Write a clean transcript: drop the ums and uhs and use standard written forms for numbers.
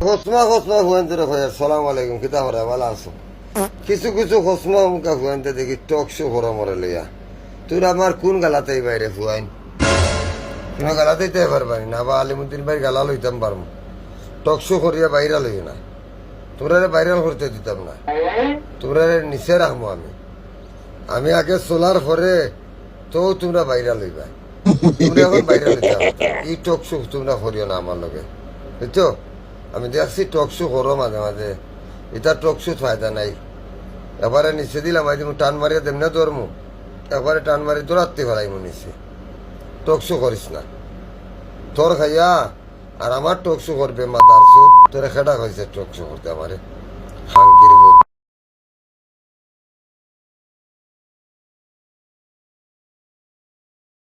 খসমা খসমা হুয়েন্তে হয় আসসালামু আলাইকুম কিতা হরে ভালো আছো কিছু কিছু খসমা মুখা হুয়েন্তে দেখি টক শো হরা মরে লইয়া তুই আমার কোন গালাতেই বাইরে হুয়াইন তুমি গালাতেই তো এবার পারি না বা আলিমুদ্দিন ভাই গালা লইতাম পারবো টক শো করিয়া বাইরা লই না তোমরা ভাইরাল করতে দিতাম না তোমরা নিচে রাখবো আমি আগে চলার পরে তো তোমরা বাইরা লইবা তোমরা এখন বাইরা লইতে এই টক শো তোমরা করিও না আমার লগে বুঝছো আমি দেখছি টক শো করো মাঝে মাঝে এটা টক শো ফায়দা নাই এবারে নিচে দিলাম আই তুমি টান মারিয়া দেম না ধরমু একবারে টান মারি দৌড়াতে পারাইমু নিচে টক শো করিস না তোর খাইয়া আর আমার টক শো করবে মাতার শো তোর খেটা হয়েছে টক শো করতে আমারে হাঙ্কির